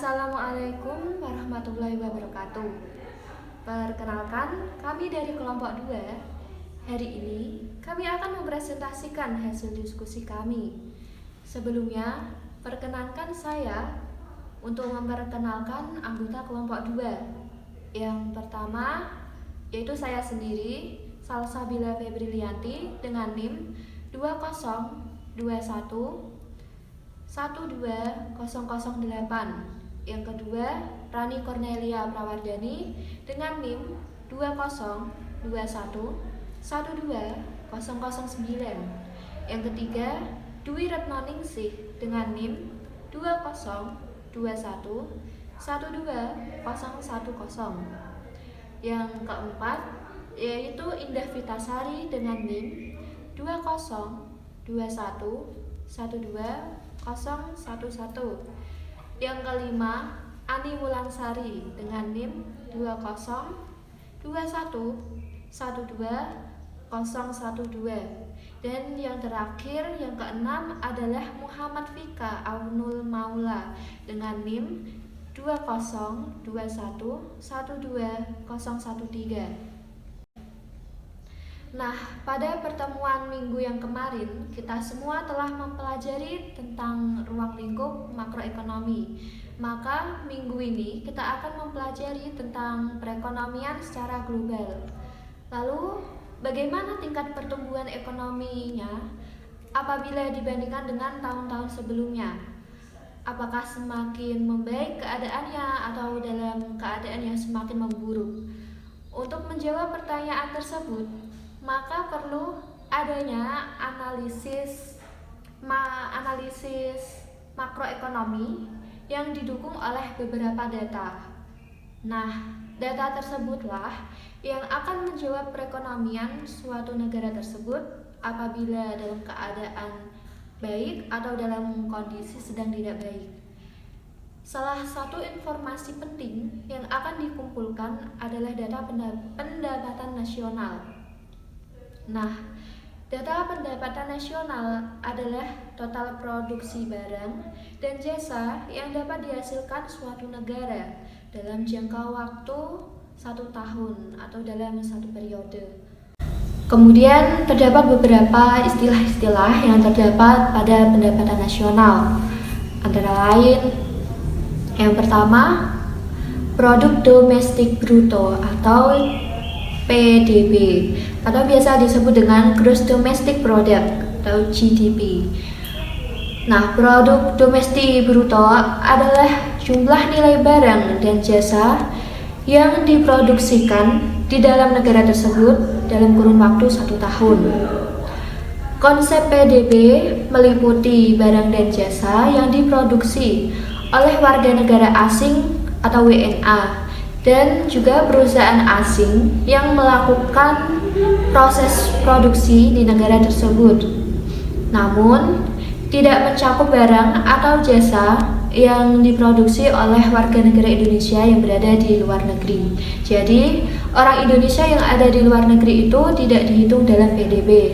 Assalamualaikum warahmatullahi wabarakatuh. Perkenalkan, kami dari kelompok 2. Hari ini kami akan mempresentasikan hasil diskusi kami. Sebelumnya, perkenankan saya untuk memperkenalkan anggota kelompok 2. Yang pertama yaitu saya sendiri, Salsabila Febrilianti dengan NIM 2021 12008. Yang kedua, Rani Cornelia Prawardani dengan NIM 2021 12009. Yang ketiga, Dwi Retnoningsih dengan NIM 2021 12010. Yang keempat, yaitu Indah Vitasari dengan NIM 2021 12011. Yang kelima, Ani Wulansari dengan NIM 2021 12012. Dan yang terakhir, yang keenam adalah Muhammad Fika Aunul Maula dengan NIM 2021 12013. Nah, pada pertemuan minggu yang kemarin, kita semua telah mempelajari tentang ruang lingkup makroekonomi. Maka minggu ini kita akan mempelajari tentang perekonomian secara global. Lalu, bagaimana tingkat pertumbuhan ekonominya apabila dibandingkan dengan tahun-tahun sebelumnya? Apakah semakin membaik keadaannya atau dalam keadaan yang semakin memburuk? Untuk menjawab pertanyaan tersebut, maka perlu adanya analisis makroekonomi yang didukung oleh beberapa data. Nah, data tersebutlah yang akan menjawab perekonomian suatu negara tersebut apabila dalam keadaan baik atau dalam kondisi sedang tidak baik. Salah satu informasi penting yang akan dikumpulkan adalah data pendapatan nasional. Nah, data pendapatan nasional adalah total produksi barang dan jasa yang dapat dihasilkan suatu negara dalam jangka waktu 1 tahun atau dalam satu periode. Kemudian terdapat beberapa istilah-istilah yang terdapat pada pendapatan nasional. Antara lain, yang pertama, produk domestik bruto atau PDB atau biasa disebut dengan Gross Domestic Product atau GDP. Nah, produk domestik bruto adalah jumlah nilai barang dan jasa yang diproduksikan di dalam negara tersebut dalam kurun waktu 1 tahun. Konsep PDB meliputi barang dan jasa yang diproduksi oleh warga negara asing atau WNA dan juga perusahaan asing yang melakukan proses produksi di negara tersebut. Namun, tidak mencakup barang atau jasa yang diproduksi oleh warga negara Indonesia yang berada di luar negeri. Jadi, orang Indonesia yang ada di luar negeri itu tidak dihitung dalam PDB.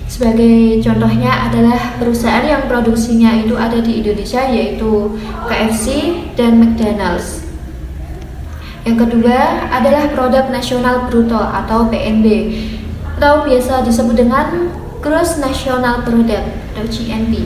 Sebagai contohnya adalah perusahaan yang produksinya itu ada di Indonesia, yaitu KFC dan McDonald's. Yang kedua adalah produk nasional bruto atau PNB atau biasa disebut dengan Gross National Product atau GNP.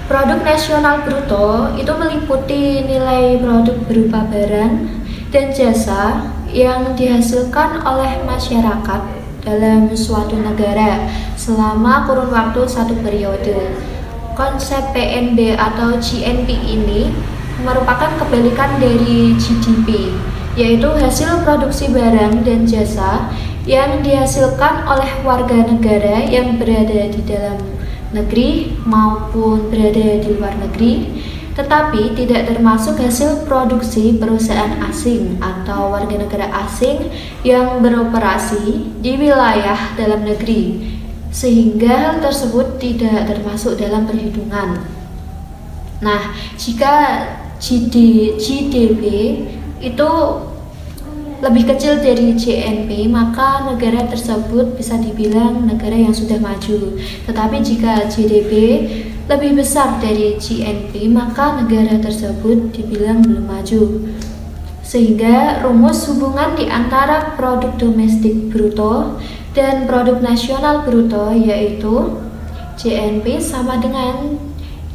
Produk nasional bruto itu meliputi nilai produk berupa barang dan jasa yang dihasilkan oleh masyarakat dalam suatu negara selama kurun waktu 1 periode. Konsep PNB atau GNP ini merupakan kebalikan dari GDP, yaitu hasil produksi barang dan jasa yang dihasilkan oleh warga negara yang berada di dalam negeri maupun berada di luar negeri, tetapi tidak termasuk hasil produksi perusahaan asing atau warga negara asing yang beroperasi di wilayah dalam negeri, sehingga hal tersebut tidak termasuk dalam perhitungan. Nah, jika GDP itu lebih kecil dari GNP, maka negara tersebut bisa dibilang negara yang sudah maju. Tetapi jika GDP lebih besar dari GNP, maka negara tersebut dibilang belum maju. Sehingga rumus hubungan di antara produk domestik bruto dan produk nasional bruto yaitu GNP sama dengan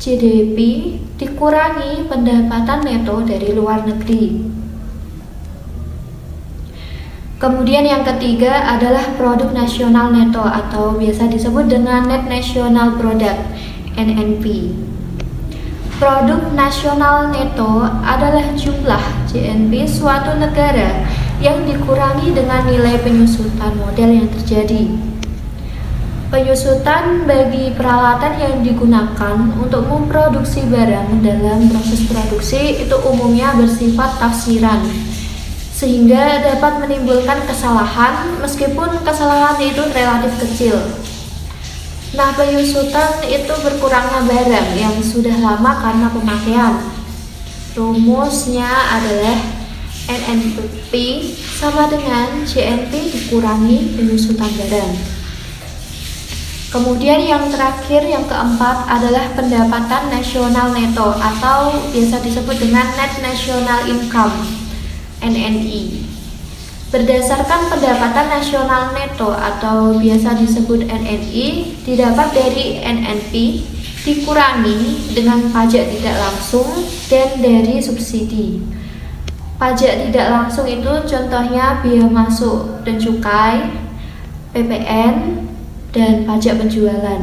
GDP dikurangi pendapatan neto dari luar negeri. Kemudian yang ketiga adalah produk nasional neto atau biasa disebut dengan Net National Product (NNP). Produk nasional neto adalah jumlah GNP suatu negara yang dikurangi dengan nilai penyusutan modal yang terjadi. Penyusutan bagi peralatan yang digunakan untuk memproduksi barang dalam proses produksi itu umumnya bersifat tafsiran, sehingga dapat menimbulkan kesalahan meskipun kesalahan itu relatif kecil. Nah, penyusutan itu berkurangnya barang yang sudah lama karena pemakaian. Rumusnya adalah NNP sama dengan GNP dikurangi penyusutan barang. Kemudian yang terakhir, yang keempat adalah pendapatan nasional neto atau biasa disebut dengan Net National Income (NNI). Berdasarkan pendapatan nasional neto atau biasa disebut NNI didapat dari NNP dikurangi dengan pajak tidak langsung dan dari subsidi. Pajak tidak langsung itu contohnya biaya masuk dan cukai, PPN, dan pajak penjualan.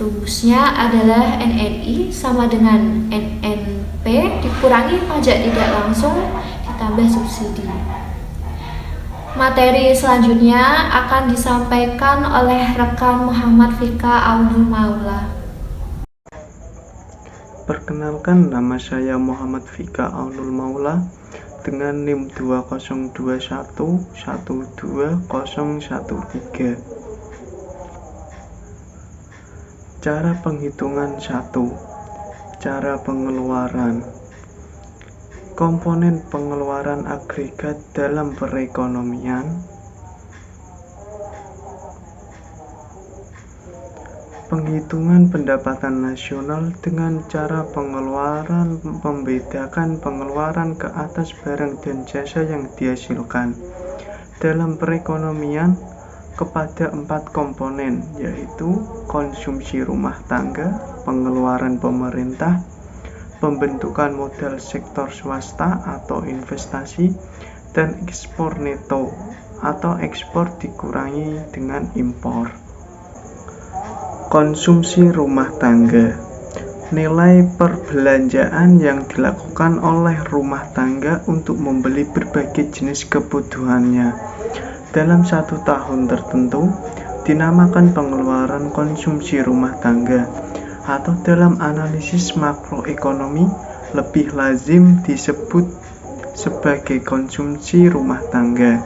Rumusnya adalah NNI sama dengan NNP dikurangi pajak tidak langsung ditambah subsidi. Materi selanjutnya akan disampaikan oleh rekan Muhammad Fika Aunul Maula. Perkenalkan, nama saya Muhammad Fika Aunul Maula dengan NIM 2021121013. Cara penghitungan 1. Cara pengeluaran. Komponen pengeluaran agregat dalam perekonomian. Penghitungan pendapatan nasional dengan cara pengeluaran membedakan pengeluaran ke atas barang dan jasa yang dihasilkan dalam perekonomian kepada 4 komponen, yaitu konsumsi rumah tangga, pengeluaran pemerintah, pembentukan modal sektor swasta atau investasi, dan ekspor neto atau ekspor dikurangi dengan impor. Konsumsi rumah tangga. Nilai perbelanjaan yang dilakukan oleh rumah tangga untuk membeli berbagai jenis kebutuhannya dalam 1 tahun tertentu dinamakan pengeluaran konsumsi rumah tangga, atau dalam analisis makroekonomi lebih lazim disebut sebagai konsumsi rumah tangga.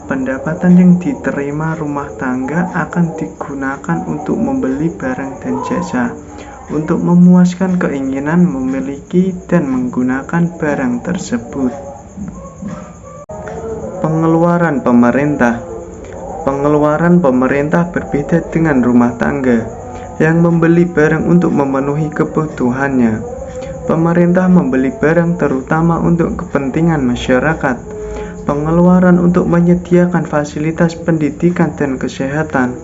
Pendapatan yang diterima rumah tangga akan digunakan untuk membeli barang dan jasa, untuk memuaskan keinginan memiliki dan menggunakan barang tersebut. Pengeluaran pemerintah. Pengeluaran pemerintah berbeda dengan rumah tangga yang membeli barang untuk memenuhi kebutuhannya. Pemerintah membeli barang terutama untuk kepentingan masyarakat. Pengeluaran untuk menyediakan fasilitas pendidikan dan kesehatan.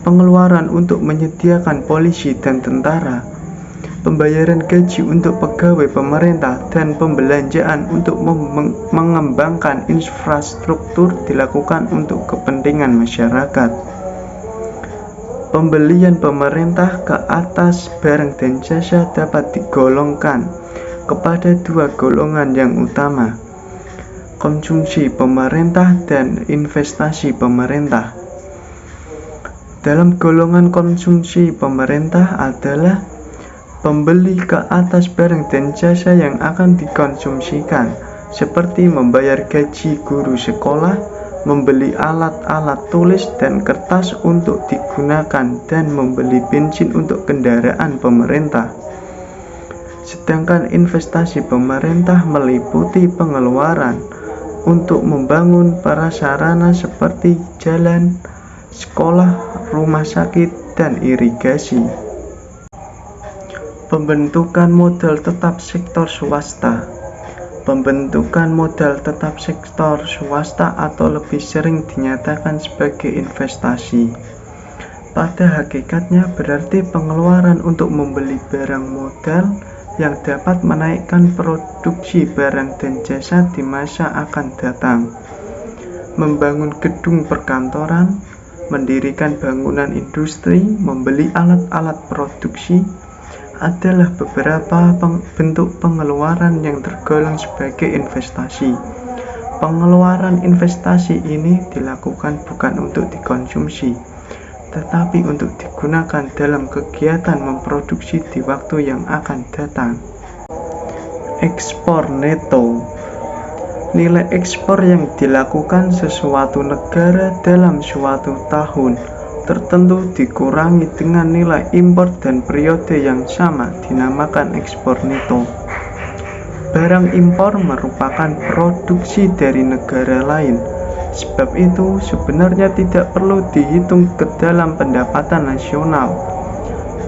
Pengeluaran untuk menyediakan polisi dan tentara. Pembayaran gaji untuk pegawai pemerintah dan pembelanjaan untuk mengembangkan infrastruktur dilakukan untuk kepentingan masyarakat. Pembelian pemerintah ke atas barang dan jasa dapat digolongkan kepada 2 golongan yang utama: konsumsi pemerintah dan investasi pemerintah. Dalam golongan konsumsi pemerintah adalah pembeli ke atas barang dan jasa yang akan dikonsumsikan, seperti membayar gaji guru sekolah, membeli alat-alat tulis dan kertas untuk digunakan, dan membeli bensin untuk kendaraan pemerintah. Sedangkan investasi pemerintah meliputi pengeluaran untuk membangun prasarana seperti jalan, sekolah, rumah sakit, dan irigasi. Pembentukan modal tetap sektor swasta. Pembentukan modal tetap sektor swasta atau lebih sering dinyatakan sebagai investasi, pada hakikatnya berarti pengeluaran untuk membeli barang modal yang dapat menaikkan produksi barang dan jasa di masa akan datang. Membangun gedung perkantoran, mendirikan bangunan industri, membeli alat-alat produksi adalah beberapa bentuk pengeluaran yang tergolong sebagai investasi. Pengeluaran investasi ini dilakukan bukan untuk dikonsumsi, tetapi untuk digunakan dalam kegiatan memproduksi di waktu yang akan datang. Ekspor neto. Nilai ekspor yang dilakukan sesuatu negara dalam suatu tahun tertentu dikurangi dengan nilai impor dan periode yang sama dinamakan ekspor neto. Barang impor merupakan produksi dari negara lain, sebab itu sebenarnya tidak perlu dihitung ke dalam pendapatan nasional.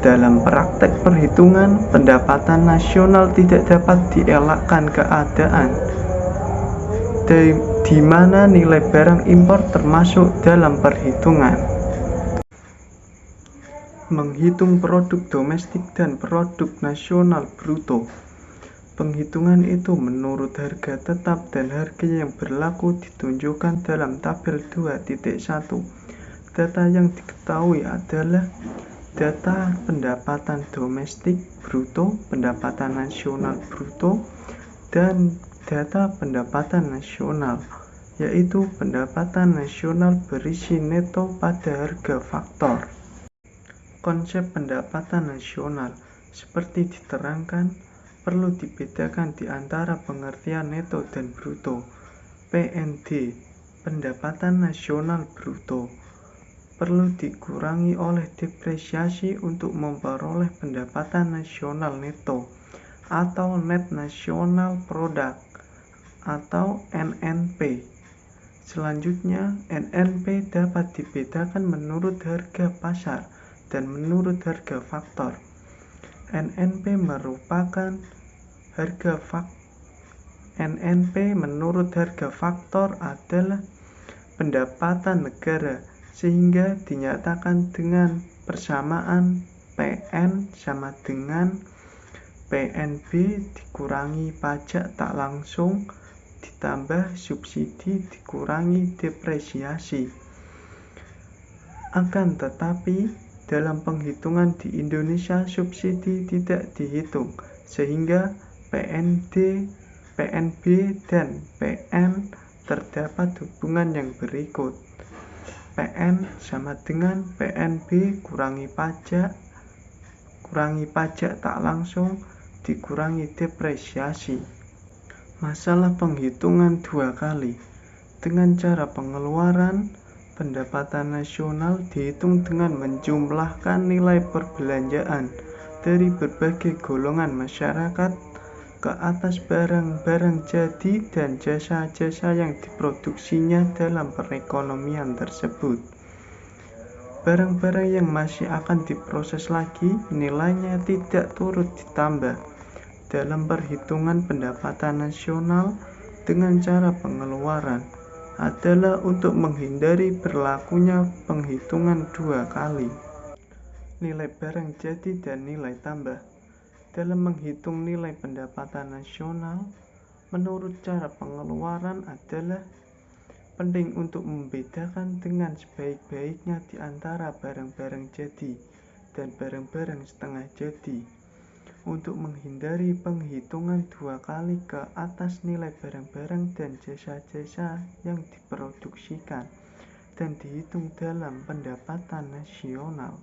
Dalam praktek perhitungan, pendapatan nasional tidak dapat dielakkan keadaan di mana nilai barang impor termasuk dalam perhitungan. Menghitung produk domestik dan produk nasional bruto. Penghitungan itu menurut harga tetap dan harga yang berlaku ditunjukkan dalam tabel 2.1. Data yang diketahui adalah data pendapatan domestik bruto, pendapatan nasional bruto, dan data pendapatan nasional, yaitu pendapatan nasional berisi neto pada harga faktor. Konsep pendapatan nasional seperti diterangkan perlu dibedakan di antara pengertian neto dan bruto. PNB, pendapatan nasional bruto, perlu dikurangi oleh depresiasi untuk memperoleh pendapatan nasional neto atau net national product atau NNP. Selanjutnya, NNP dapat dibedakan menurut harga pasar dan menurut harga faktor. NNP menurut harga faktor adalah pendapatan negara, sehingga dinyatakan dengan persamaan PN sama dengan PNB dikurangi pajak tak langsung ditambah subsidi dikurangi depresiasi. Akan tetapi dalam penghitungan di Indonesia subsidi tidak dihitung, sehingga PNB dan PN terdapat hubungan yang berikut. PN sama dengan PNB kurangi pajak tak langsung dikurangi depresiasi. Masalah penghitungan dua kali. Dengan cara pengeluaran, pendapatan nasional dihitung dengan menjumlahkan nilai perbelanjaan dari berbagai golongan masyarakat ke atas barang-barang jadi dan jasa-jasa yang diproduksinya dalam perekonomian tersebut. Barang-barang yang masih akan diproses lagi nilainya tidak turut ditambah. Dalam perhitungan pendapatan nasional dengan cara pengeluaran adalah untuk menghindari berlakunya penghitungan dua kali. Nilai barang jadi dan nilai tambah. Dalam menghitung nilai pendapatan nasional, menurut cara pengeluaran adalah penting untuk membedakan dengan sebaik-baiknya di antara barang-barang jadi dan barang-barang setengah jadi, untuk menghindari penghitungan dua kali ke atas nilai barang-barang dan jasa-jasa yang diproduksikan dan dihitung dalam pendapatan nasional.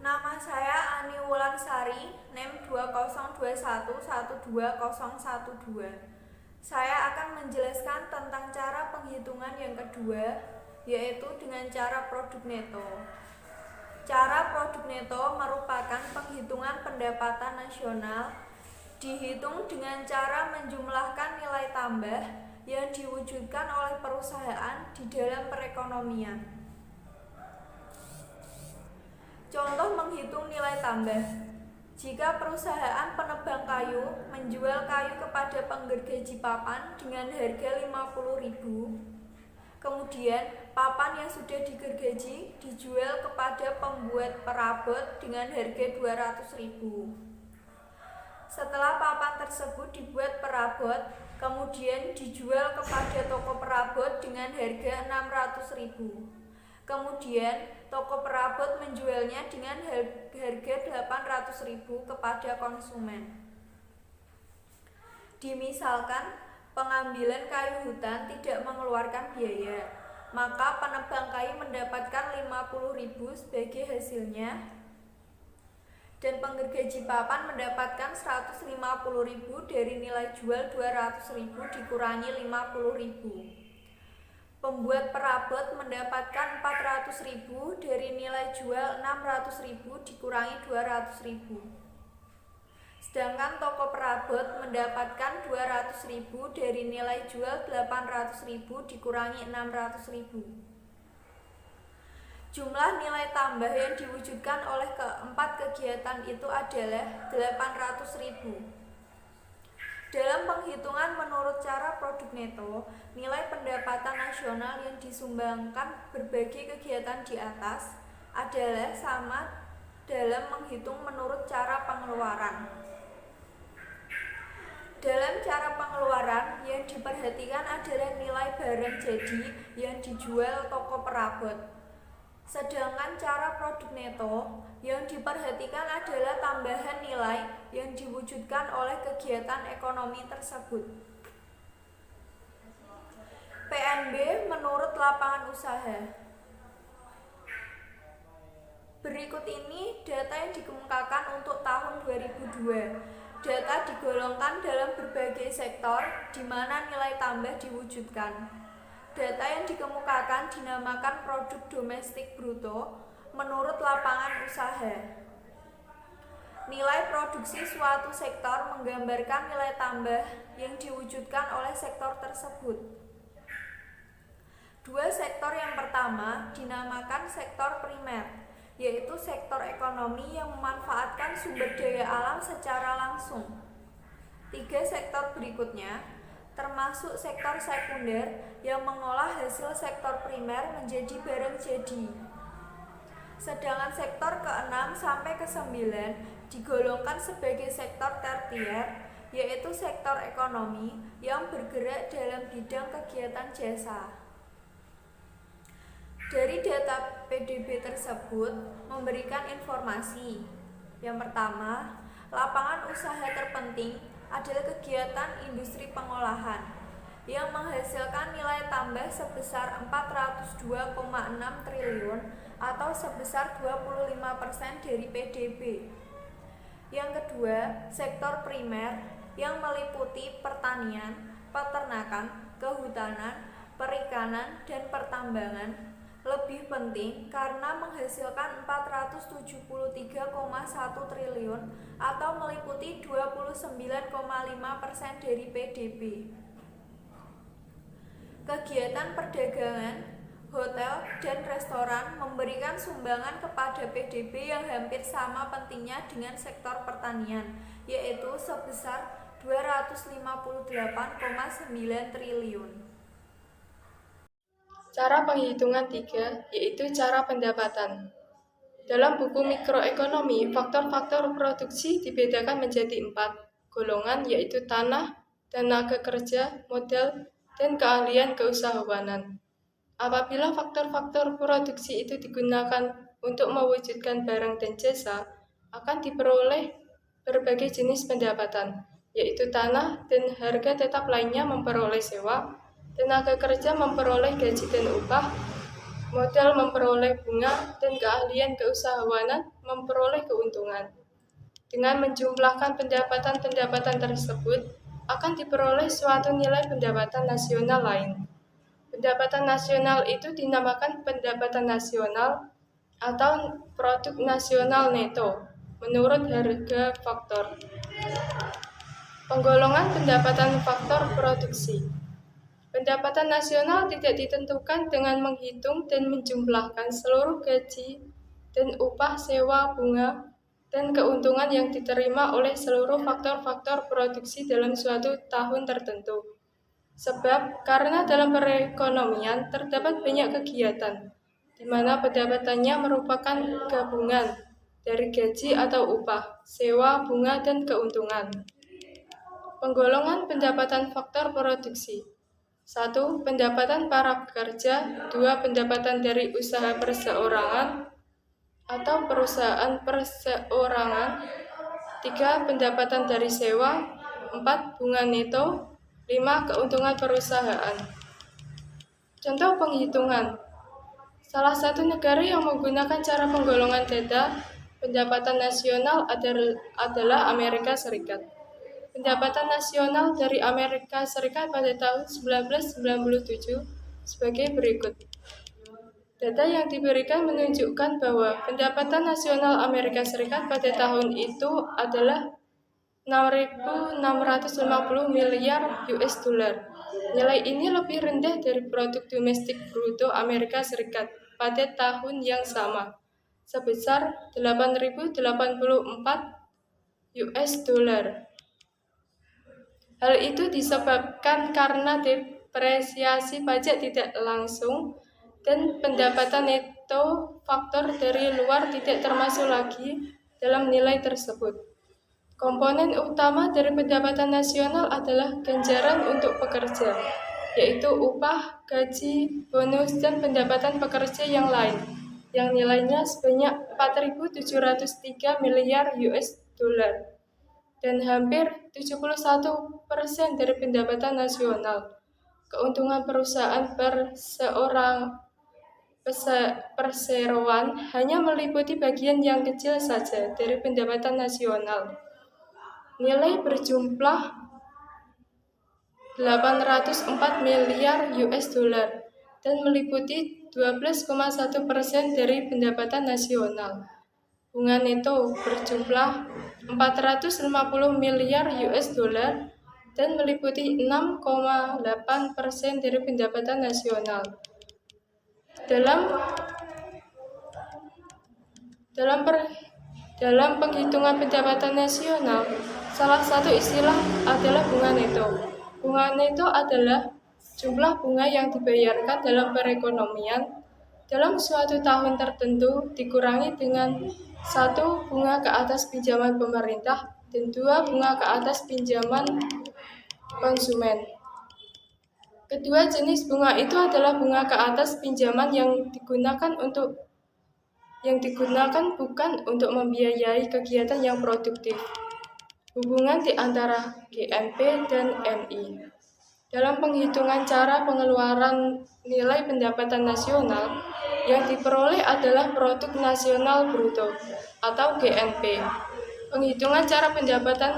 Nama saya Ani Wulansari, NIM 2021120012. Saya akan menjelaskan tentang cara penghitungan yang kedua, yaitu dengan cara produk neto. Cara produk neto merupakan penghitungan pendapatan nasional dihitung dengan cara menjumlahkan nilai tambah yang diwujudkan oleh perusahaan di dalam perekonomian. Contoh menghitung nilai tambah. Jika perusahaan penebang kayu menjual kayu kepada penggergaji papan dengan harga 50.000, kemudian papan yang sudah digergaji dijual kepada pembuat perabot dengan harga 200.000. Setelah papan tersebut dibuat perabot, kemudian dijual kepada toko perabot dengan harga 600.000. Kemudian toko perabot menjualnya dengan harga 800.000 kepada konsumen. Dimisalkan pengambilan kayu hutan tidak mengeluarkan biaya, maka penebang kayu mendapatkan 50.000 sebagai hasilnya, dan penggergaji papan mendapatkan 150.000 dari nilai jual 200.000 dikurangi 50.000. Pembuat perabot mendapatkan 400.000 dari nilai jual 600.000 dikurangi 200.000. Sedangkan toko perabot mendapatkan 200.000 dari nilai jual 800.000 dikurangi 600.000. Jumlah nilai tambah yang diwujudkan oleh keempat kegiatan itu adalah 800.000. Dalam penghitungan menurut cara produk neto, nilai pendapatan nasional yang disumbangkan berbagai kegiatan di atas adalah sama dalam menghitung menurut cara pengeluaran. Dalam cara pengeluaran, yang diperhatikan adalah nilai barang jadi yang dijual toko perabot. Sedangkan cara produk neto, yang diperhatikan adalah tambahan nilai yang diwujudkan oleh kegiatan ekonomi tersebut. PNB menurut lapangan usaha. Berikut ini data yang dikemukakan untuk tahun 2002. Data digolongkan dalam berbagai sektor di mana nilai tambah diwujudkan. Data yang dikemukakan dinamakan produk domestik bruto menurut lapangan usaha. Nilai produksi suatu sektor menggambarkan nilai tambah yang diwujudkan oleh sektor tersebut. Dua sektor yang pertama dinamakan sektor primer, yaitu sektor ekonomi yang memanfaatkan sumber daya alam secara langsung. Tiga sektor berikutnya termasuk sektor sekunder yang mengolah hasil sektor primer menjadi barang jadi. Sedangkan sektor ke-6 sampai ke-9 digolongkan sebagai sektor tersier, yaitu sektor ekonomi yang bergerak dalam bidang kegiatan jasa. Dari data PDB tersebut memberikan informasi. Yang pertama, lapangan usaha terpenting adalah kegiatan industri pengolahan yang menghasilkan nilai tambah sebesar 402,6 triliun atau sebesar 25% dari PDB. Yang kedua, sektor primer yang meliputi pertanian, peternakan, kehutanan, perikanan, dan pertambangan lebih penting karena menghasilkan 473,1 triliun atau meliputi 29,5% dari PDB. Kegiatan perdagangan, hotel, dan restoran memberikan sumbangan kepada PDB yang hampir sama pentingnya dengan sektor pertanian, yaitu sebesar 258,9 triliun. Cara penghitungan 3, yaitu cara pendapatan. Dalam buku mikroekonomi, faktor-faktor produksi dibedakan menjadi 4 golongan, yaitu tanah, tenaga kerja, modal, dan keahlian keusahawanan. Apabila faktor-faktor produksi itu digunakan untuk mewujudkan barang dan jasa, akan diperoleh berbagai jenis pendapatan, yaitu tanah dan harga tetap lainnya memperoleh sewa, tenaga kerja memperoleh gaji dan upah, modal memperoleh bunga, dan keahlian keusahawanan memperoleh keuntungan. Dengan menjumlahkan pendapatan-pendapatan tersebut, akan diperoleh suatu nilai pendapatan nasional lain. Pendapatan nasional itu dinamakan pendapatan nasional atau produk nasional neto menurut harga faktor. Penggolongan pendapatan faktor produksi. Pendapatan nasional tidak ditentukan dengan menghitung dan menjumlahkan seluruh gaji dan upah, sewa, bunga, dan keuntungan yang diterima oleh seluruh faktor-faktor produksi dalam suatu tahun tertentu. Sebab karena dalam perekonomian terdapat banyak kegiatan, di mana pendapatannya merupakan gabungan dari gaji atau upah, sewa, bunga, dan keuntungan. Penggolongan pendapatan faktor produksi. 1. Pendapatan para pekerja. 2. Pendapatan dari usaha perseorangan atau perusahaan perseorangan. 3. Pendapatan dari sewa. 4. Bunga neto. 5. Keuntungan perusahaan. Contoh penghitungan. Salah satu negara yang menggunakan cara penggolongan data pendapatan nasional adalah Amerika Serikat. Pendapatan nasional dari Amerika Serikat pada tahun 1997 sebagai berikut. Data yang diberikan menunjukkan bahwa pendapatan nasional Amerika Serikat pada tahun itu adalah 6.650 miliar US dollar. Nilai ini lebih rendah dari produk domestik bruto Amerika Serikat pada tahun yang sama, sebesar 8.084 US dollar. Hal itu disebabkan karena depresiasi pajak tidak langsung dan pendapatan neto faktor dari luar tidak termasuk lagi dalam nilai tersebut. Komponen utama dari pendapatan nasional adalah ganjaran untuk pekerja, yaitu upah, gaji, bonus, dan pendapatan pekerja yang lain, yang nilainya sebanyak 4.703 miliar US dollar. Dan hampir 71% dari pendapatan nasional. Keuntungan perusahaan perseroan hanya meliputi bagian yang kecil saja dari pendapatan nasional. Nilai berjumlah 804 miliar US dollar dan meliputi 12,1% dari pendapatan nasional. Bunga neto berjumlah 450 miliar US dollar dan meliputi 6,8% dari pendapatan nasional. Dalam penghitungan pendapatan nasional, salah satu istilah adalah bunga neto. Bunga neto adalah jumlah bunga yang dibayarkan dalam perekonomian dalam suatu tahun tertentu dikurangi dengan 1. Bunga ke atas pinjaman pemerintah dan 2. Bunga ke atas pinjaman konsumen. Kedua jenis bunga itu adalah bunga ke atas pinjaman yang digunakan bukan untuk membiayai kegiatan yang produktif. Hubungan di antara GNP dan NI. Dalam penghitungan cara pengeluaran nilai pendapatan nasional, yang diperoleh adalah Produk Nasional Bruto atau GNP. Penghitungan cara pendapatan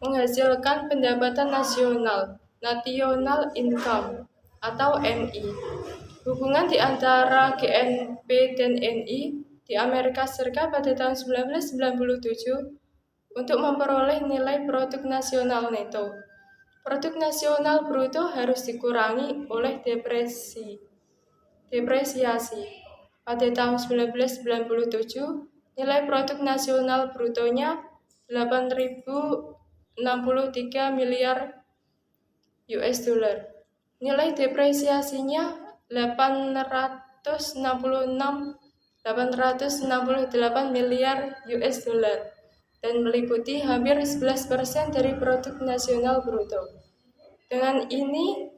menghasilkan pendapatan nasional, National Income atau NI. Hubungan di antara GNP dan NI di Amerika Serikat pada tahun 1997 untuk memperoleh nilai produk nasional neto. Produk nasional bruto harus dikurangi oleh depresiasi. Pada tahun 1997, nilai produk nasional brutonya 8.063 miliar US dollar. Nilai depresiasinya 868 miliar US dollar dan meliputi hampir 11% dari produk nasional bruto. Dengan ini,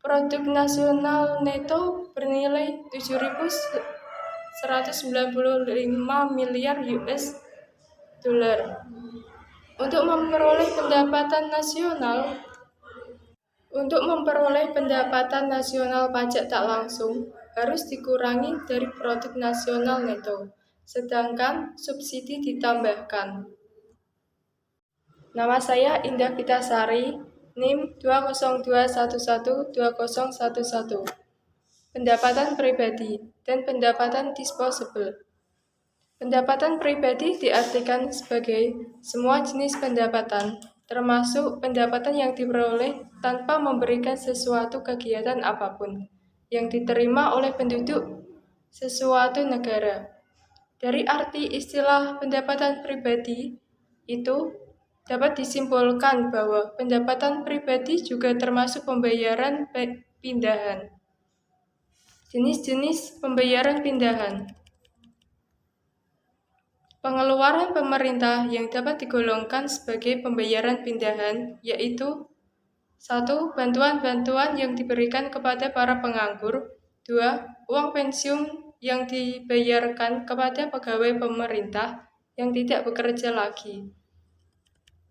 produk nasional neto bernilai 7.195 miliar US dollar. Untuk memperoleh pendapatan nasional pajak tak langsung harus dikurangi dari produk nasional neto, sedangkan subsidi ditambahkan. Nama saya Indah Pitasari, NIM 202112011. Pendapatan pribadi dan pendapatan disposable. Pendapatan pribadi diartikan sebagai semua jenis pendapatan, termasuk pendapatan yang diperoleh tanpa memberikan sesuatu kegiatan apapun, yang diterima oleh penduduk sesuatu negara. Dari arti istilah pendapatan pribadi itu dapat disimpulkan bahwa pendapatan pribadi juga termasuk pembayaran pindahan. Jenis-jenis pembayaran pindahan. Pengeluaran pemerintah yang dapat digolongkan sebagai pembayaran pindahan yaitu 1. Bantuan-bantuan yang diberikan kepada para penganggur. 2. Uang pensiun yang dibayarkan kepada pegawai pemerintah yang tidak bekerja lagi.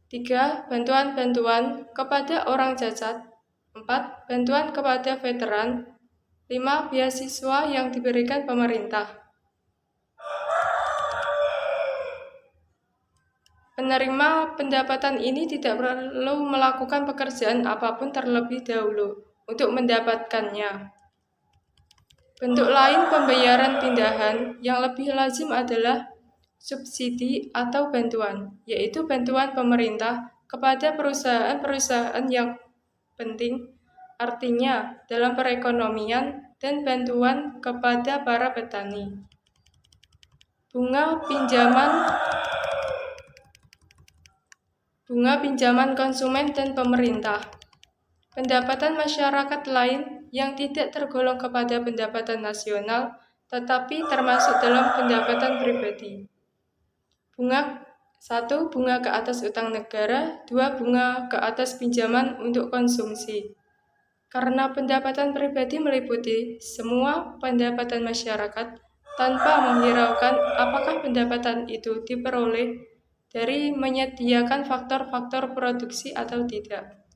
3. Bantuan-bantuan kepada orang cacat. 4. Bantuan kepada veteran. 5. Beasiswa yang diberikan pemerintah. Penerima pendapatan ini tidak perlu melakukan pekerjaan apapun terlebih dahulu untuk mendapatkannya. Bentuk lain pembayaran pindahan yang lebih lazim adalah subsidi atau bantuan, yaitu bantuan pemerintah kepada perusahaan-perusahaan yang penting, artinya dalam perekonomian, dan bantuan kepada para petani. Bunga pinjaman konsumen dan pemerintah. Pendapatan masyarakat lain yang tidak tergolong kepada pendapatan nasional, tetapi termasuk dalam pendapatan pribadi. Bunga 1. Bunga ke atas utang negara. 2. Bunga ke atas pinjaman untuk konsumsi. Karena pendapatan pribadi meliputi semua pendapatan masyarakat tanpa menghiraukan apakah pendapatan itu diperoleh dari menyediakan faktor-faktor produksi atau tidak.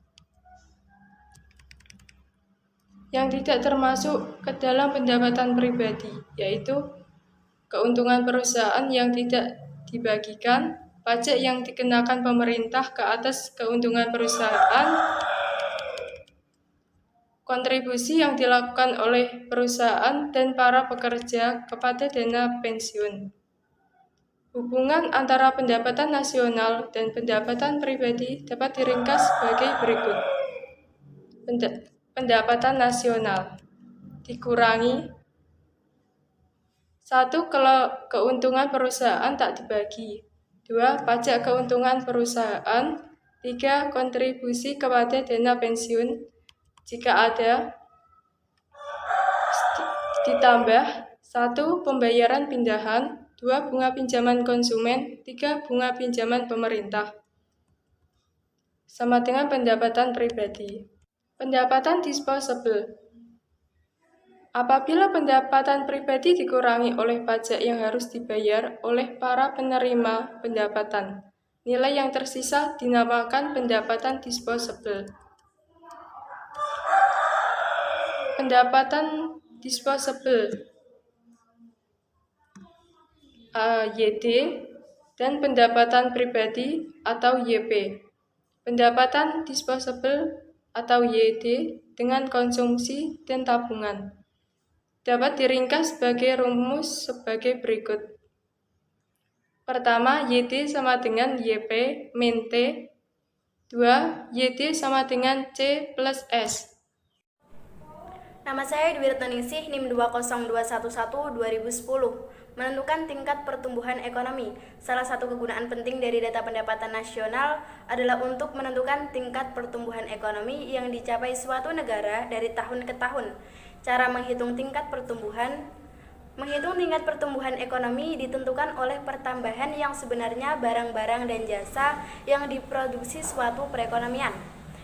Yang tidak termasuk ke dalam pendapatan pribadi, yaitu keuntungan perusahaan yang tidak dibagikan, pajak yang dikenakan pemerintah ke atas keuntungan perusahaan, kontribusi yang dilakukan oleh perusahaan dan para pekerja kepada dana pensiun. Hubungan antara pendapatan nasional dan pendapatan pribadi dapat diringkas sebagai berikut. Pendapatan nasional dikurangi 1. Keuntungan perusahaan tak dibagi. 2. Pajak keuntungan perusahaan. 3. Kontribusi kepada dana pensiun jika ada. Ditambah 1. Pembayaran pindahan. 2. Bunga pinjaman konsumen. 3. Bunga pinjaman pemerintah. Sama dengan pendapatan pribadi. Pendapatan disposable. Apabila pendapatan pribadi dikurangi oleh pajak yang harus dibayar oleh para penerima pendapatan, nilai yang tersisa dinamakan pendapatan disposable. Pendapatan disposable YD dan pendapatan pribadi atau YP. Pendapatan disposable atau YD dengan konsumsi dan tabungan dapat diringkas sebagai rumus sebagai berikut. Pertama, YD sama dengan YP min T. 2. YD sama dengan C plus S. Nama saya Dwi Retnaningsih, NIM 20211 2010. Menentukan tingkat pertumbuhan ekonomi. Salah satu kegunaan penting dari data pendapatan nasional adalah untuk menentukan tingkat pertumbuhan ekonomi yang dicapai suatu negara dari tahun ke tahun. Cara menghitung tingkat pertumbuhan. Menghitung tingkat pertumbuhan ekonomi ditentukan oleh pertambahan yang sebenarnya barang-barang dan jasa yang diproduksi suatu perekonomian.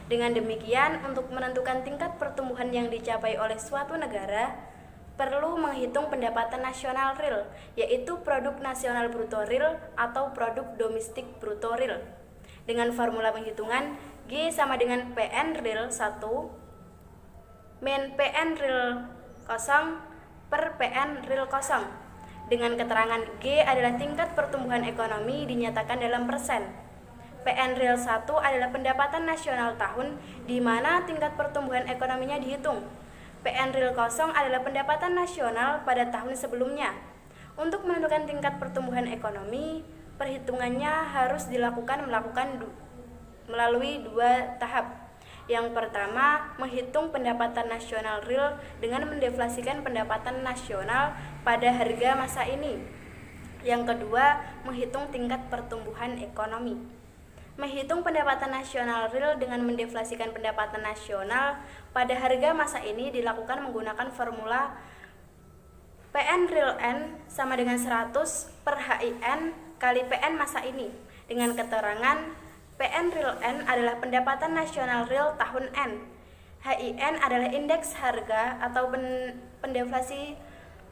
Dengan demikian, untuk menentukan tingkat pertumbuhan yang dicapai oleh suatu negara, perlu menghitung pendapatan nasional real, yaitu produk nasional bruto real atau produk domestik bruto real. Dengan formula penghitungan, G sama dengan PN real 1 min PN real 0 per PN real 0. Dengan keterangan G adalah tingkat pertumbuhan ekonomi dinyatakan dalam persen. PN real 1 adalah pendapatan nasional tahun di mana tingkat pertumbuhan ekonominya dihitung. PN real 0 adalah pendapatan nasional pada tahun sebelumnya. Untuk menentukan tingkat pertumbuhan ekonomi, perhitungannya harus dilakukan melalui dua tahap. Yang pertama, menghitung pendapatan nasional real dengan mendeflasikan pendapatan nasional pada harga masa ini. Yang kedua, menghitung tingkat pertumbuhan ekonomi. Menghitung pendapatan nasional real dengan mendeflasikan pendapatan nasional pada harga masa ini dilakukan menggunakan formula PN real N sama dengan 100 per HIN kali PN masa ini, dengan keterangan PN real N adalah pendapatan nasional real tahun N. HIN adalah indeks harga atau pendeflasi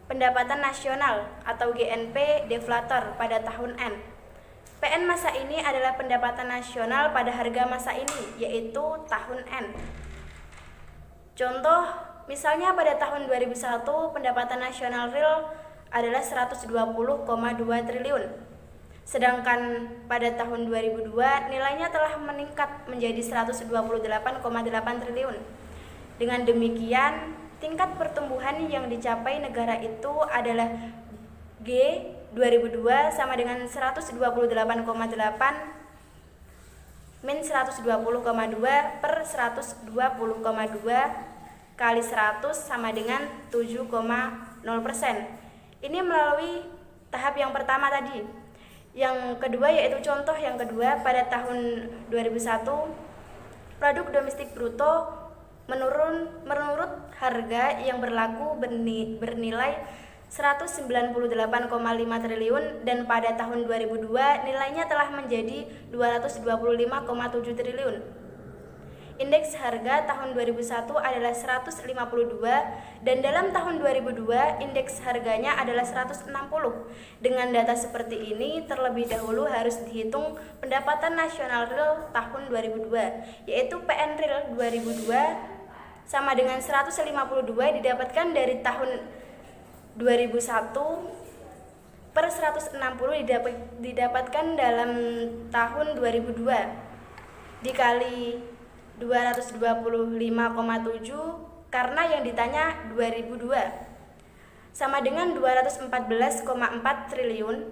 pendapatan nasional atau GNP deflator pada tahun N. PN masa ini adalah pendapatan nasional pada harga masa ini, yaitu tahun N. Contoh, misalnya pada tahun 2001 pendapatan nasional real adalah 120,2 triliun. Sedangkan pada tahun 2002 nilainya telah meningkat menjadi 128,8 triliun. Dengan demikian, tingkat pertumbuhan yang dicapai negara itu adalah G 2002 sama dengan 128,8 min 120,2 per 120,2 kali 100 sama dengan 7,0%. Ini melalui tahap yang pertama tadi. Yang kedua yaitu contoh yang kedua, pada tahun 2001 produk domestik bruto menurut harga yang berlaku bernilai 198,5 triliun dan pada tahun 2002 nilainya telah menjadi 225,7 triliun. Indeks harga tahun 2001 adalah 152 dan dalam tahun 2002 indeks harganya adalah 160. Dengan data seperti ini terlebih dahulu harus dihitung pendapatan nasional real tahun 2002, yaitu PN real 2002 sama dengan 152 didapatkan dari tahun 2001 per 160 didapatkan dalam tahun 2002 dikali 225,7 karena yang ditanya 2002 sama dengan 214,4 triliun.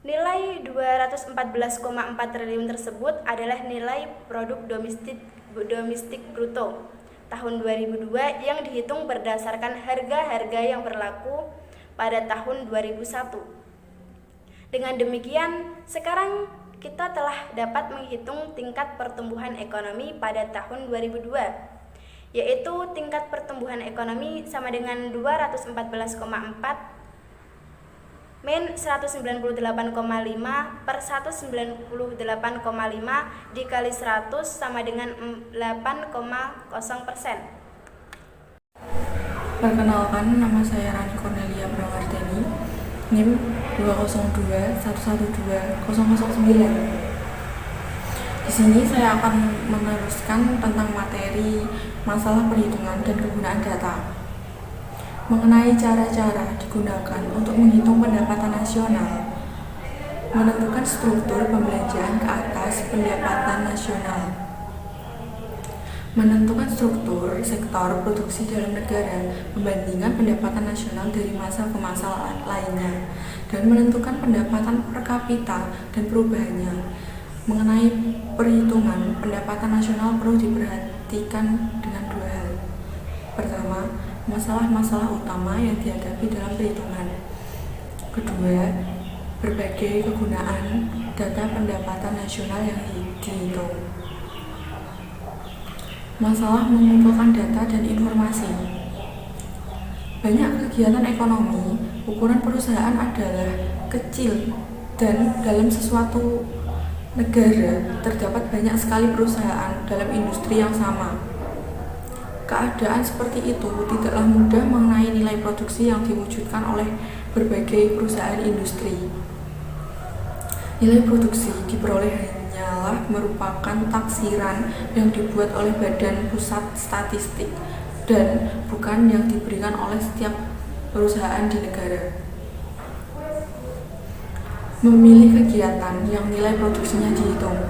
Nilai 214,4 triliun tersebut adalah nilai produk domestik bruto tahun 2002 yang dihitung berdasarkan harga-harga yang berlaku pada tahun 2001. Dengan demikian, sekarang kita telah dapat menghitung tingkat pertumbuhan ekonomi pada tahun 2002, yaitu tingkat pertumbuhan ekonomi sama dengan 214,4 min 198,5 per 198,5 dikali 100 sama dengan 8,0%. Perkenalkan, nama saya Rani Cornelia Prawardhani, NIM 202112009. Di sini saya akan meneruskan tentang materi masalah perhitungan dan kegunaan data. Mengenai cara-cara digunakan untuk menghitung pendapatan nasional, menentukan struktur pembelanjaan ke atas pendapatan nasional, menentukan struktur sektor produksi dalam negara membandingkan pendapatan nasional dari masa ke masa lainnya, dan menentukan pendapatan per kapita dan perubahannya. Mengenai perhitungan pendapatan nasional perlu diperhatikan dengan dua hal. Pertama, masalah-masalah utama yang dihadapi dalam perhitungan. Kedua, berbagai kegunaan data pendapatan nasional yang dihitung. Masalah mengumpulkan data dan informasi. Banyak kegiatan ekonomi, ukuran perusahaan adalah kecil dan dalam suatu negara terdapat banyak sekali perusahaan dalam industri yang sama. Keadaan seperti itu tidaklah mudah mengenai nilai produksi yang diwujudkan oleh berbagai perusahaan industri. Nilai produksi diperoleh hanyalah merupakan taksiran yang dibuat oleh Badan Pusat Statistik dan bukan yang diberikan oleh setiap perusahaan di negara. Memilih kegiatan yang nilai produksinya dihitung.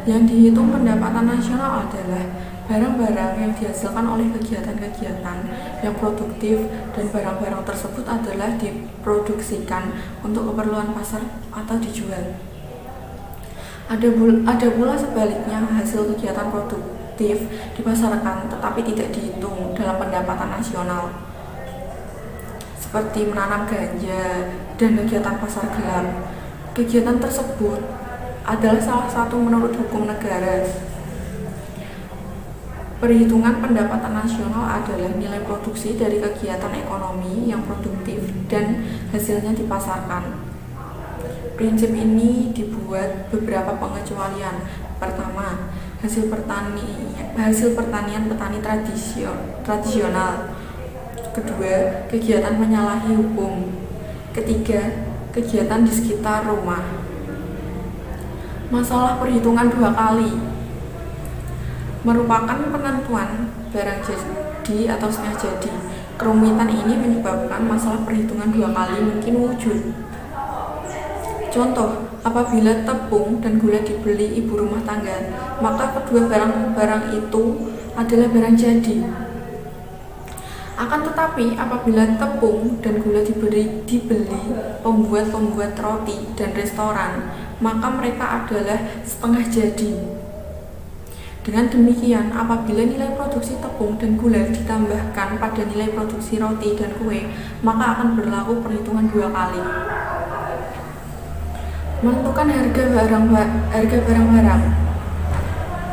Yang dihitung pendapatan nasional adalah barang-barang yang dihasilkan oleh kegiatan-kegiatan yang produktif dan barang-barang tersebut adalah diproduksikan untuk keperluan pasar atau dijual. Ada pula sebaliknya, hasil kegiatan produktif dipasarkan tetapi tidak dihitung dalam pendapatan nasional. seperti menanam ganja dan kegiatan pasar gelap. Kegiatan tersebut adalah salah satu menurut hukum negara. Perhitungan pendapatan nasional adalah nilai produksi dari kegiatan ekonomi yang produktif dan hasilnya dipasarkan. Prinsip ini dibuat beberapa pengecualian. Pertama, hasil pertanian petani tradisional. Kedua, kegiatan menyalahi hukum. Ketiga, kegiatan di sekitar rumah. Masalah perhitungan dua kali merupakan penentuan barang jadi atau setengah jadi. Kerumitan ini menyebabkan masalah perhitungan dua kali mungkin wujud. Contoh, apabila tepung dan gula dibeli ibu rumah tangga, maka kedua barang-barang itu adalah barang jadi. Akan tetapi, apabila tepung dan gula dibeli pembuat roti dan restoran, maka mereka adalah setengah jadi. Dengan demikian, apabila nilai produksi tepung dan gula ditambahkan pada nilai produksi roti dan kue, maka akan berlaku perhitungan dua kali. Menentukan harga barang-barang.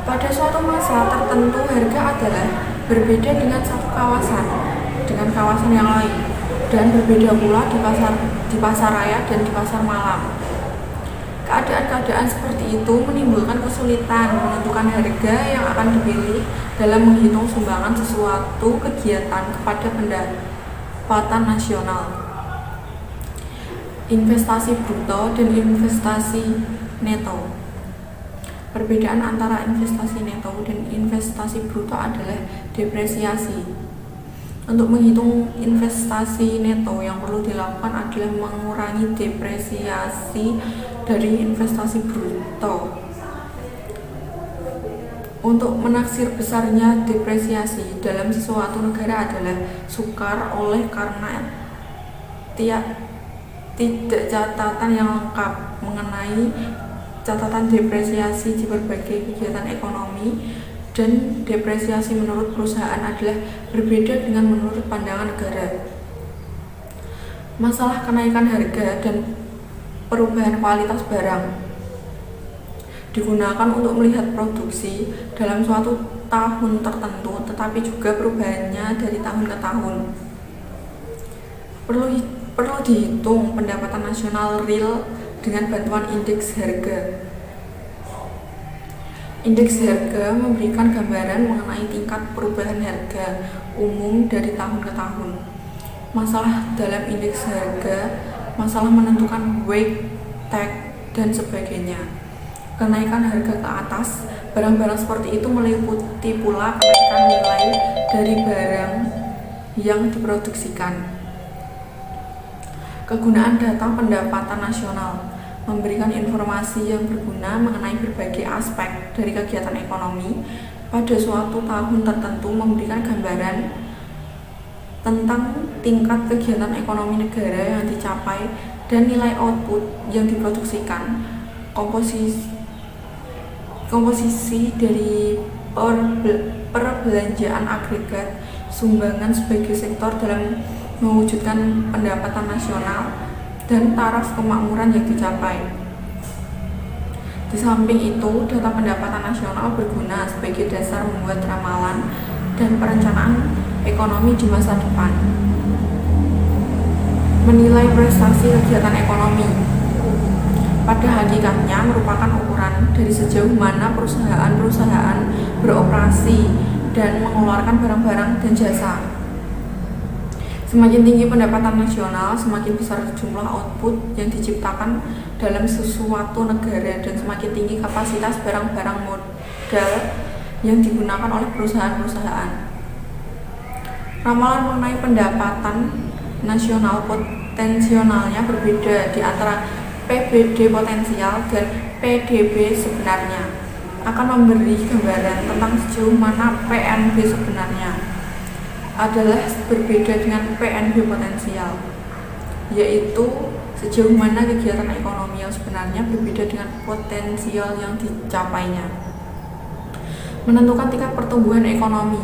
Pada suatu masa tertentu, harga adalah berbeda dengan satu kawasan dengan kawasan yang lain, dan berbeda pula di pasar raya dan di pasar malam. Keadaan-keadaan seperti itu menimbulkan kesulitan menentukan harga yang akan dipilih dalam menghitung sumbangan sesuatu kegiatan kepada pendapatan nasional. Investasi bruto dan investasi neto. Perbedaan antara investasi neto dan investasi bruto adalah depresiasi. Untuk menghitung investasi neto, yang perlu dilakukan adalah mengurangi depresiasi dari investasi bruto. Untuk menaksir besarnya depresiasi dalam sesuatu negara adalah sukar karena tidak catatan yang lengkap mengenai catatan depresiasi di berbagai kegiatan ekonomi, dan depresiasi menurut perusahaan adalah berbeda dengan menurut pandangan negara. Masalah kenaikan harga dan perubahan kualitas barang digunakan untuk melihat produksi dalam suatu tahun tertentu, tetapi juga perubahannya dari tahun ke tahun. Perlu dihitung pendapatan nasional real dengan bantuan indeks harga. Indeks harga memberikan gambaran mengenai tingkat perubahan harga umum dari tahun ke tahun. Masalah dalam indeks harga, masalah menentukan weight, tag, dan sebagainya. Kenaikan harga ke atas, barang-barang seperti itu meliputi pula kenaikan nilai dari barang yang diproduksikan. Kegunaan data pendapatan nasional memberikan informasi yang berguna mengenai berbagai aspek dari kegiatan ekonomi pada suatu tahun tertentu, memberikan gambaran tentang tingkat kegiatan ekonomi negara yang dicapai dan nilai output yang diproduksikan, komposisi dari perbelanjaan agregat, sumbangan sebagai sektor dalam mewujudkan pendapatan nasional, dan taraf kemakmuran yang dicapai. Di samping itu, data pendapatan nasional berguna sebagai dasar membuat ramalan dan perencanaan ekonomi di masa depan. Menilai prestasi kegiatan ekonomi pada hakikatnya merupakan ukuran dari sejauh mana perusahaan-perusahaan beroperasi dan mengeluarkan barang-barang dan jasa. Semakin tinggi pendapatan nasional, semakin besar jumlah output yang diciptakan dalam sesuatu negara, dan semakin tinggi kapasitas barang-barang modal yang digunakan oleh perusahaan-perusahaan. Ramalan mengenai pendapatan nasional potensialnya berbeda di antara PBD potensial dan PDB sebenarnya, akan memberi gambaran tentang sejauh mana PNB sebenarnya adalah berbeda dengan PNB potensial, yaitu sejauh mana kegiatan ekonomi yang sebenarnya berbeda dengan potensial yang dicapainya. Menentukan tingkat pertumbuhan ekonomi.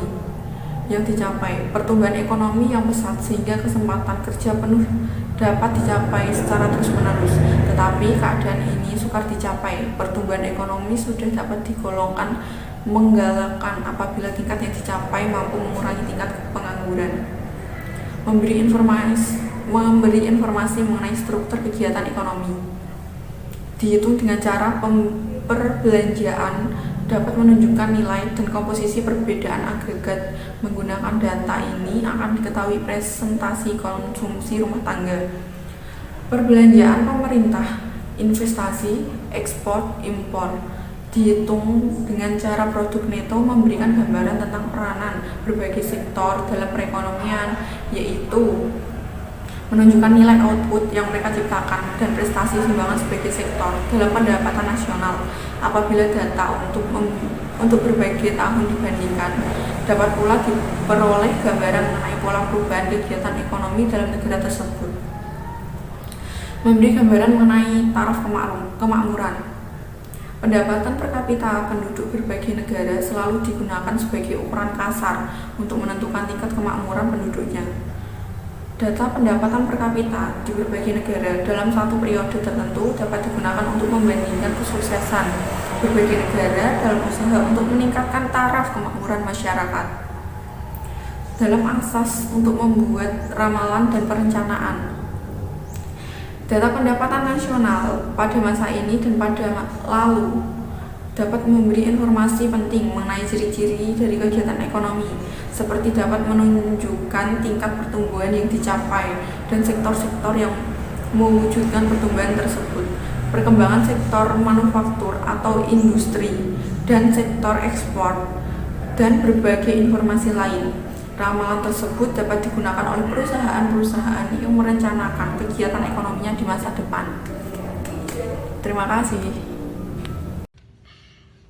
yang dicapai, pertumbuhan ekonomi yang pesat sehingga kesempatan kerja penuh dapat dicapai secara terus-menerus. Tetapi keadaan ini sukar dicapai. Pertumbuhan ekonomi sudah dapat digolongkan menggalakkan apabila tingkat yang dicapai mampu mengurangi tingkat pengangguran. Memberi informasi mengenai struktur kegiatan ekonomi. Dihitung dengan cara perbelanjaan dapat menunjukkan nilai dan komposisi perbedaan agregat. Menggunakan data ini akan diketahui presentasi konsumsi rumah tangga. Perbelanjaan pemerintah, investasi, ekspor, impor. Dihitung dengan cara produk neto memberikan gambaran tentang peranan berbagai sektor dalam perekonomian, yaitu menunjukkan nilai output yang mereka ciptakan dan prestasi sumbangan sebagai sektor dalam pendapatan nasional. Apabila data untuk berbagai tahun dibandingkan, dapat pula diperoleh gambaran mengenai pola perubahan kegiatan ekonomi dalam negara tersebut. Memberi gambaran mengenai taraf kemakmuran. Pendapatan per kapita penduduk berbagai negara selalu digunakan sebagai ukuran kasar untuk menentukan tingkat kemakmuran penduduknya. Data pendapatan per kapita di berbagai negara dalam satu periode tertentu dapat digunakan untuk membandingkan kesuksesan berbagai negara dalam usaha untuk meningkatkan taraf kemakmuran masyarakat. Dalam asas untuk membuat ramalan dan perencanaan, data pendapatan nasional pada masa ini dan pada lalu dapat memberi informasi penting mengenai ciri-ciri dari kegiatan ekonomi, seperti dapat menunjukkan tingkat pertumbuhan yang dicapai dan sektor-sektor yang mewujudkan pertumbuhan tersebut, perkembangan sektor manufaktur atau industri, dan sektor ekspor, dan berbagai informasi lain. Ramalan tersebut dapat digunakan oleh perusahaan-perusahaan yang merencanakan kegiatan ekonominya di masa depan. Terima kasih.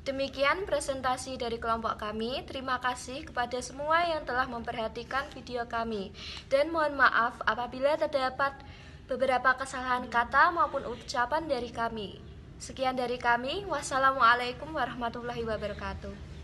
Demikian presentasi dari kelompok kami. Terima kasih kepada semua yang telah memperhatikan video kami. Dan mohon maaf apabila terdapat beberapa kesalahan kata maupun ucapan dari kami. Sekian dari kami. Wassalamualaikum warahmatullahi wabarakatuh.